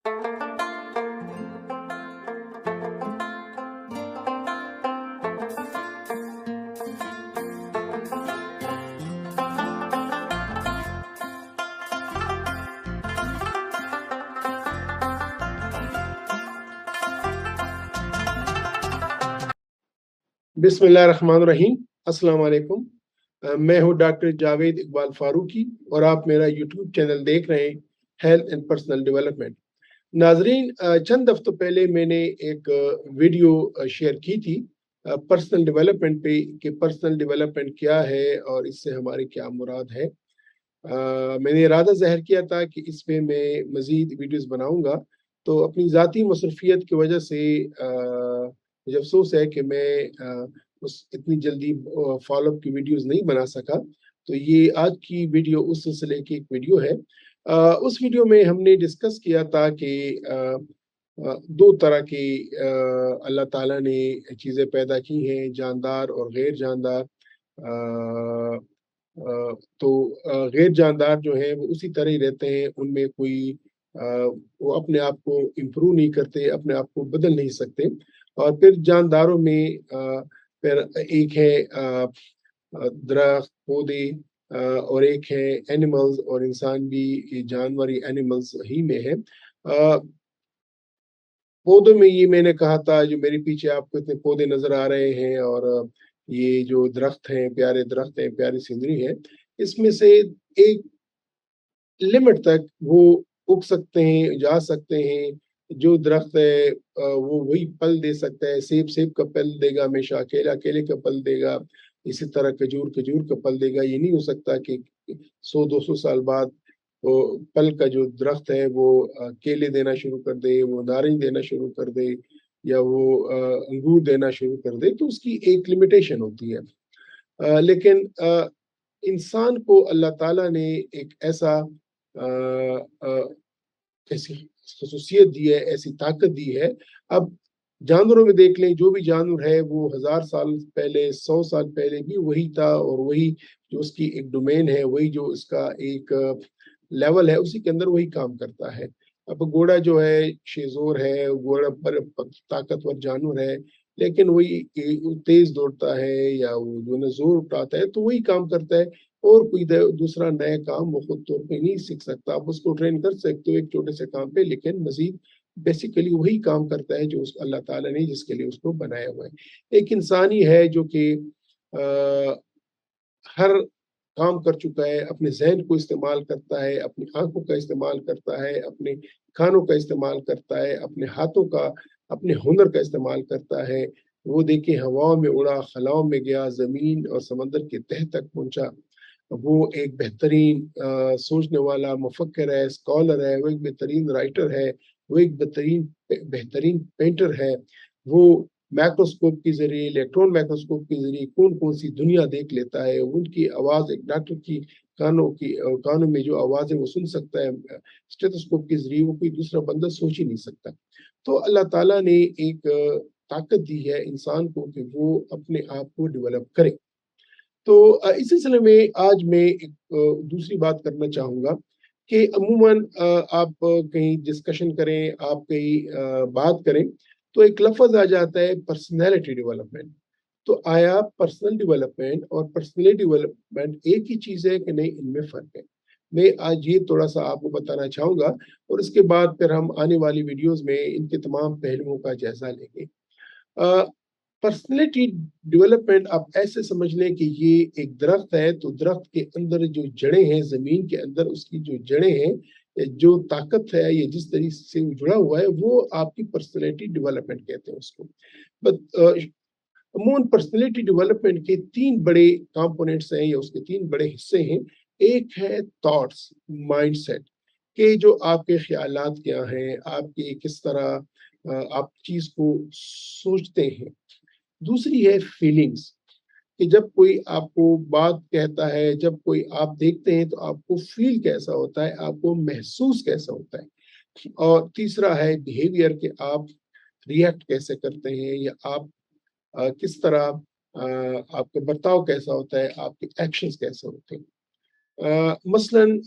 बिस्मिल्लाहिर्रहमानिर्रहीम। अस्सलाम वालेकुम। मैं हूँ डॉक्टर जावेद इकबाल फारूकी और आप मेरा यूट्यूब चैनल देख रहे हैं हेल्थ एंड पर्सनल डेवलपमेंट। नाजरीन, चंद हफ्तों पहले मैंने एक वीडियो शेयर की थी पर्सनल डेवलपमेंट पे कि पर्सनल डेवलपमेंट क्या है और इससे हमारी क्या मुराद है। मैंने इरादा ज़ाहिर किया था कि इस पे मैं मज़ीद वीडियोज़ बनाऊँगा, तो अपनी ज़ाती मसरूफ़ियत की वजह से मुझे अफ़सोस है कि मैं उस इतनी जल्दी फ़ॉलो-अप की वीडियोज़ नहीं बना सका। तो ये आज की वीडियो उस सिलसिले की एक वीडियो है। उस वीडियो में हमने डिस्कस किया था कि 2 तरह की अल्लाह ताला ने चीज़ें पैदा की हैं, जानदार और गैर जानदार। तो गैर जानदार जो हैं वो उसी तरह ही रहते हैं, उनमें कोई वो अपने आप को इम्प्रूव नहीं करते, अपने आप को बदल नहीं सकते। और फिर जानदारों में फिर एक है दरख्त, पौधे, और एक है एनिमल्स, और इंसान भी ये जानवर ये एनिमल्स ही में है। पौधों में ये मैंने कहा था, जो मेरे पीछे आपको इतने पौधे नज़र आ रहे हैं और ये जो दरख्त हैं, प्यारे दरख्त हैं, प्यारी सीनरी है, इसमें से एक लिमिट तक वो उग सकते हैं, जा सकते हैं। जो दरख्त है वो वही फल दे सकता है, सेब सेब का फल देगा हमेशा, केला केले का फल देगा, इसी तरह खजूर खजूर का फल देगा। ये नहीं हो सकता कि 100-200 साल बाद वो फल का जो दरख्त है वो केले देना शुरू कर दे, वो नारंगी देना शुरू कर दे, या वो अंगूर देना शुरू कर दे। तो उसकी एक लिमिटेशन होती है। लेकिन इंसान को अल्लाह ताला ने एक ऐसा ऐसी खसूसियत दी है, ऐसी ताकत दी है। अब जानवरों में देख लें, जो भी जानवर है वो 1000 साल पहले, 100 साल पहले भी वही था, और वही जो उसकी एक डोमेन है, वही जो इसका एक लेवल है, उसी के अंदर वही काम करता है। अब घोड़ा जो है शेज़ोर है, घोड़ा पर ताकतवर जानवर है, लेकिन वही तेज दौड़ता है या वो जो है जोर उठाता है, तो वही काम करता है। और कोई दूसरा नया काम वो खुद तौर पे नहीं सीख सकता। आप उसको ट्रेन कर सकते हो एक छोटे से काम पे, लेकिन मजीद बेसिकली वही काम करता है जो अल्लाह ताला ने जिसके लिए उसको बनाया हुआ है। एक इंसान ही है जो कि हर काम कर चुका है, अपने ज़हन को इस्तेमाल करता है, अपनी आँखों का इस्तेमाल करता है, अपने कानों का इस्तेमाल करता है, अपने हाथों का, अपने हुनर का इस्तेमाल करता है। वो देखिए हवाओं में उड़ा, खलाओं में गया, ज़मीन और समंदर के तह तक पहुँचा। वो एक बेहतरीन सोचने वाला मुफक्किर है, स्कॉलर है, वो एक बेहतरीन राइटर है, वो एक बेहतरीन पेंटर है। वो माइक्रोस्कोप के ज़रिए, इलेक्ट्रॉन माइक्रोस्कोप के ज़रिए कौन-कौन सी दुनिया देख लेता है। उनकी आवाज़ एक डॉक्टर की कानों में जो आवाज़ है वो सुन सकता है। स्टेथोस्कोप के ज़रिए वो कोई दूसरा बंदा सोच ही नहीं सकता। तो अल्लाह ताला ने एक ताकत दी है इंसान को कि वो अपने आप को डेवलप करे। तो इस सिलसिले में आज मैं एक दूसरी बात करना चाहूँगा कि अमूमन आप कहीं डिस्कशन करें, आप कहीं बात करें, तो एक लफ़्ज़ आ जाता है पर्सनैलिटी डेवलपमेंट। तो आया पर्सनल डेवलपमेंट और पर्सनैलिटी डेवलपमेंट एक ही चीज़ है कि नहीं, इनमें फ़र्क है? मैं आज ये थोड़ा-सा आपको बताना चाहूँगा, और इसके बाद फिर हम आने वाली वीडियोज़ में इनके तमाम पहलुओं का जायज़ा लेंगे। पर्सनैलिटी डेवलपमेंट आप ऐसे समझ लें कि ये एक दरख्त है, तो दरख्त के अंदर जो जड़ें हैं, ज़मीन के अंदर उसकी जो जड़ें हैं, जो ताकत है, ये जिस तरीके से वो जुड़ा हुआ है, वो आपकी पर्सनैलिटी डेवलपमेंट कहते हैं उसको। बट अमूमन पर्सनैलिटी डेवलपमेंट के 3 बड़े कंपोनेंट्स हैं, या उसके 3 बड़े हिस्से हैं। एक है थॉट्स, माइंडसेट, कि जो आपके ख़्यालात क्या हैं, आपकी किस तरह आप चीज़ को सोचते हैं। दूसरी है फीलिंग्स, कि जब कोई आपको बात कहता है, जब कोई आप देखते हैं तो आपको फ़ील कैसा होता है, आपको महसूस कैसा होता है। और तीसरा है बिहेवियर, कि आप रिएक्ट कैसे करते हैं, या आप किस तरह आपका बर्ताव कैसा होता है, आपके एक्शंस कैसे होते हैं। मसलन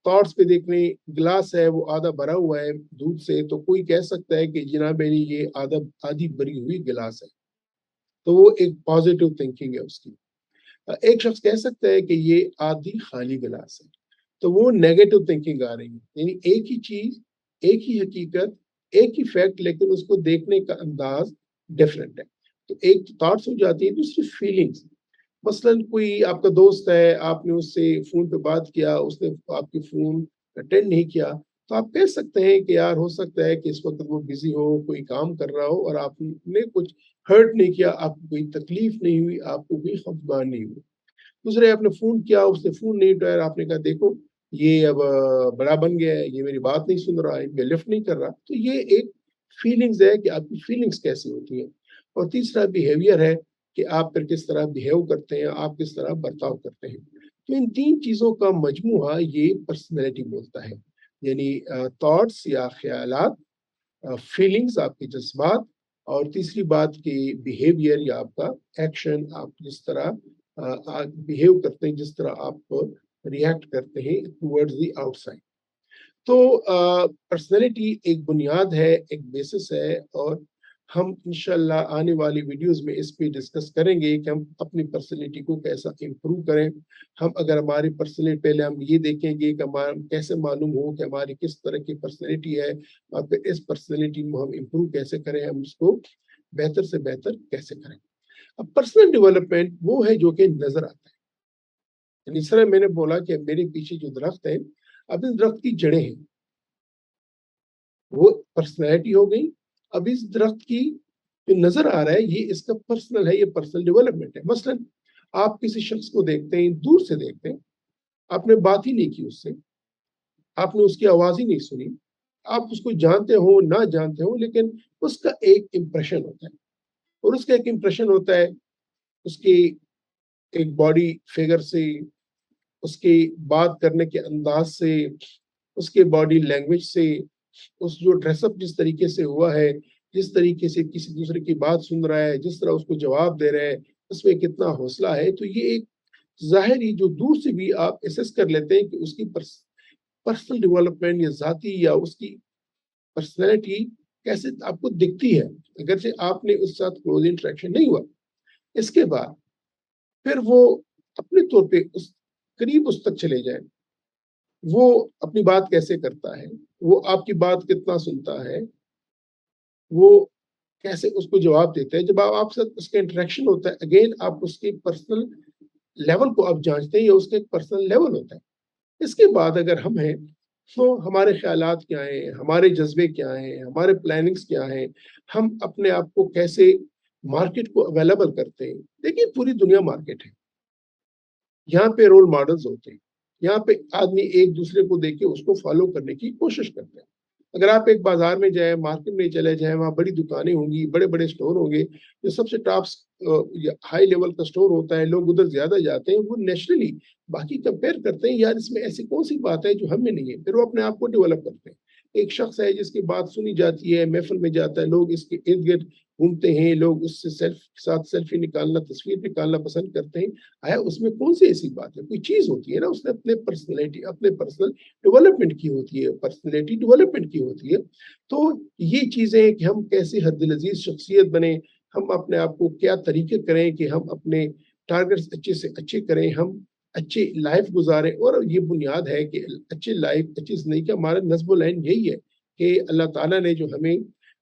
थॉट्स पे देख लें, गिलास है वो आधा भरा हुआ है दूध से, तो कोई कह सकता है कि जनाब मेरी ये आधी भरी हुई गिलास है, तो वो एक पॉजिटिव थिंकिंग है उसकी। एक शख्स कह सकता है कि ये आधी खाली गिलास है, तो वो नेगेटिव थिंकिंग आ रही है। यानी एक ही चीज, एक ही हकीकत, एक ही फैक्ट, लेकिन उसको देखने का अंदाज डिफरेंट है। तो एक थॉट्स हो जाती है, दूसरी फीलिंग्स। मसलन कोई आपका दोस्त है, आपने उससे फोन पे बात किया, उसने आपकी फोन अटेंड नहीं किया, तो आप कह सकते हैं कि यार हो सकता है कि इस वक्त वो बिजी हो, कोई काम कर रहा हो, और आपने कुछ हर्ट नहीं किया, आपको कोई तकलीफ नहीं हुई, आपको कोई खफगान नहीं हुई। दूसरे आपने फ़ोन किया, उसने फ़ोन नहीं उठाया, आपने कहा देखो ये अब बड़ा बन गया है, ये मेरी बात नहीं सुन रहा है, मैं लिफ्ट नहीं कर रहा। तो ये एक फीलिंग्स है कि आपकी फीलिंग्स कैसी होती हैं। और तीसरा बिहेवियर है कि आप फिर किस तरह बिहेव करते हैं, आप किस तरह बर्ताव करते हैं। तो इन 3 चीज़ों का मजमूआ ये पर्सनैलिटी बोलता है। यानी थॉट्स या ख़यालात, फीलिंग्स आपके जज़्बात, और तीसरी बात कि बिहेवियर या आपका एक्शन, आप जिस तरह बिहेव करते हैं, जिस तरह आप रिएक्ट करते हैं टुवर्ड्स द आउटसाइड। तो पर्सनैलिटी एक बुनियाद है, एक बेसिस है, और हम इंशाल्लाह आने वाली वीडियोस में इस पे डिस्कस करेंगे कि हम अपनी पर्सनैलिटी को कैसा इम्प्रूव करें। हम अगर हमारी पर्सनैलिटी, पहले हम ये देखेंगे कि हमारा कैसे मालूम हो कि हमारी किस तरह की पर्सनैलिटी है, और फिर इस पर्सनैलिटी को हम इम्प्रूव कैसे करें, हम उसको बेहतर से बेहतर कैसे करें। अब पर्सनल डेवलपमेंट वो है जो कि नजर आता है। यानी इस तरह मैंने बोला कि मेरे पीछे जो दरख्त है, अब इस दरख्त की जड़ें हैं, वो पर्सनैलिटी हो गई। अब इस दरख्त की जो नजर आ रहा है, ये इसका पर्सनल है, ये पर्सनल डेवलपमेंट है। मसलन आप किसी शख्स को देखते हैं, दूर से देखते हैं, आपने बात ही नहीं की उससे, आपने उसकी आवाज ही नहीं सुनी, आप उसको जानते हो ना जानते हो, लेकिन उसका एक इम्प्रेशन होता है। और उसका एक इम्प्रेशन होता है उसकी एक बॉडी फिगर से, उसके बात करने के अंदाज से, उसके बॉडी लैंग्वेज से, उस जो ड्रेसअप जिस तरीके से हुआ है, जिस तरीके से किसी दूसरे की बात सुन रहा है, जिस तरह उसको जवाब दे रहा है, उसमें कितना हौसला है। तो ये एक ज़ाहिरी जो दूर से भी आप असेस कर लेते हैं कि उसकी पर्सनल डेवलपमेंट या ज़ाती या उसकी पर्सनैलिटी कैसे आपको दिखती है, अगर से आपने उसके साथ क्लोज इंटरेक्शन नहीं हुआ। इसके बाद फिर वो अपने तौर पे उस करीब उस तक चले जाएँ, वो अपनी बात कैसे करता है, वो आपकी बात कितना सुनता है, वो कैसे उसको जवाब देता है। जब आपसे उसका इंटरेक्शन होता है, अगेन आप उसके पर्सनल लेवल को आप जाँचते हैं, या उसका एक पर्सनल लेवल होता है। इसके बाद अगर हम हैं, तो हमारे ख़्यालात क्या हैं, हमारे जज़्बे क्या हैं, हमारे प्लानिंग्स क्या हैं, हम अपने आप को कैसे मार्केट को अवेलेबल करते हैं। देखिए पूरी दुनिया मार्केट है। यहाँ पे रोल मॉडल्स होते हैं। यहाँ पे आदमी एक-दूसरे को देख के उसको फ़ॉलो करने की कोशिश करते हैं। अगर आप एक बाज़ार में जाएँ, मार्केट में चले जाएँ, वहाँ बड़ी दुकानें होंगी, बड़े-बड़े स्टोर होंगे, जो सबसे या हाई लेवल का स्टोर होता है, लोग उधर ज़्यादा जाते हैं, वो नेचुरली बाकी कंपेयर करते हैं, यार इसमें ऐसी कौन-सी बात है जो हम में नहीं है, फिर वो अपने आप को डेवलप करते हैं। एक शख्स है जिसकी बात सुनी जाती है, महफ़िल में जाता है, लोग इसके इर्द-गिर्द घूमते हैं, लोग उससे सेल्फी निकालना, तस्वीर निकालना पसंद करते हैं। आया उसमें कौन-सी ऐसी बात है? कोई चीज़ होती है ना, उसने अपने पर्सनैलिटी, अपने पर्सनल डेवलपमेंट की होती है, पर्सनैलिटी डेवलपमेंट की होती है। तो ये चीज़ें कि हम कैसे हद अज़ीज़ शख्सियत बने, हम अपने आप को क्या तरीके करें कि हम अपने टारगेट्स अच्छे से अच्छे करें, हम अच्छी लाइफ़ गुज़ारें। और ये बुनियाद है कि अच्छी लाइफ़, अच्छी ज़िंदगी का हमारा नस्ब व लैन यही है कि अल्लाह ताला ने जो हमें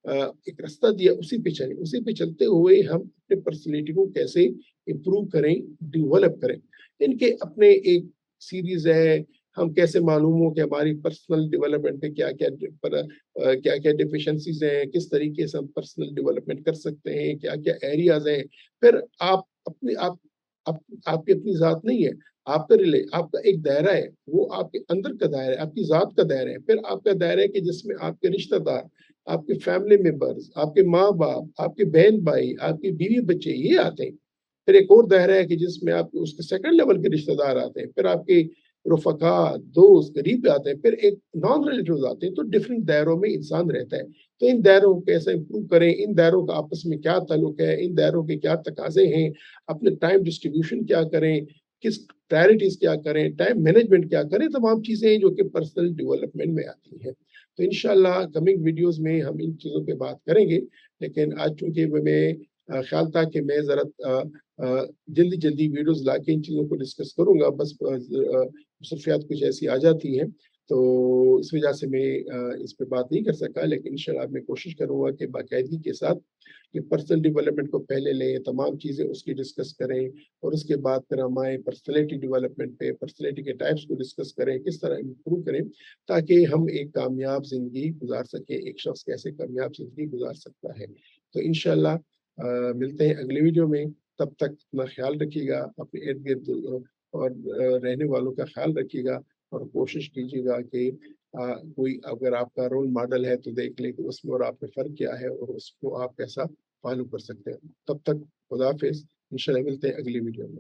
एक रास्ता दिया, उसी पे चलें, उसी पे चलते हुए हम अपने पर्सनैलिटी को कैसे इम्प्रूव करें, डेवलप करें। इनके अपने एक सीरीज़ है, हम कैसे मालूम हो कि हमारी पर्सनल डेवलपमेंट में क्या-क्या डेफिशिएंसीज़ हैं, किस तरीके से हम पर्सनल डेवलपमेंट कर सकते हैं, क्या-क्या एरियाज़ हैं। फिर आप अपने आप आपकी अपनी ज़ात नहीं है, आपका एक दायरा है, वो आपके अंदर का दायरा है, आपकी ज़ात का दायरा है। फिर आपका दायरा है कि जिसमें आपके रिश्तेदार, आपके फैमिली मेंबर्स, आपके माँ-बाप, आपके बहन-भाई, आपके बीवी-बच्चे ये आते हैं। फिर एक और दायरा है कि जिसमें आपके उसके सेकंड लेवल के रिश्तेदार आते हैं, फिर आपके रफ़क़ा, दोस्त, करीब आते हैं, फिर एक नॉन रिलेटिव्स आते हैं। तो डिफरेंट दायरों में इंसान रहता है। तो इन दायरों को कैसे इम्प्रूव करें, इन दायरों का आपस में क्या ताल्लुक है, इन दायरों के क्या तकाज़े हैं, अपने टाइम डिस्ट्रीब्यूशन क्या करें, किस प्रायोरिटीज़ क्या करें, टाइम मैनेजमेंट क्या करें, तमाम चीज़ें हैं जो कि पर्सनल डेवलपमेंट में आती हैं। तो इंशाअल्लाह कमिंग वीडियोज़ में हम इन चीज़ों पे बात करेंगे, लेकिन आज चूँकि मैं ख़्याल था कि मैं ज़रा जल्दी-जल्दी वीडियोज़ लाके इन चीज़ों को डिस्कस करूँगा, बस मसरूफ़ियात कुछ ऐसी आ जाती हैं, तो इस वजह से मैं इस पे बात नहीं कर सका, लेकिन इंशाअल्लाह मैं कोशिश करूँगा कि बाकायदगी के साथ कि पर्सनल डेवलपमेंट को पहले लें, तमाम चीज़ें उसकी डिस्कस करें और उसके बाद फिर हम आएँ पर्सनैलिटी डेवलपमेंट पे, पर्सनैलिटी के टाइप्स को डिस्कस करें, किस तरह इम्प्रूव करें, ताकि हम एक कामयाब ज़िंदगी गुज़ार सकें, एक शख्स कैसे कामयाब ज़िंदगी गुज़ार सकता है। तो इंशाअल्लाह मिलते हैं अगली वीडियो में, तब तक अपना ख़्याल रखिएगा, अपने इर्द-गिर्द और रहने वालों का ख़्याल रखिएगा और कोशिश कीजिएगा कि कोई अगर आपका रोल मॉडल है तो देख लें कि उसमें और आप में फ़र्क क्या है और उसको आप कैसा फ़ॉलो कर सकते हैं। तब तक खुदा हाफ़िज़, इंशाअल्लाह मिलते हैं अगली वीडियो में।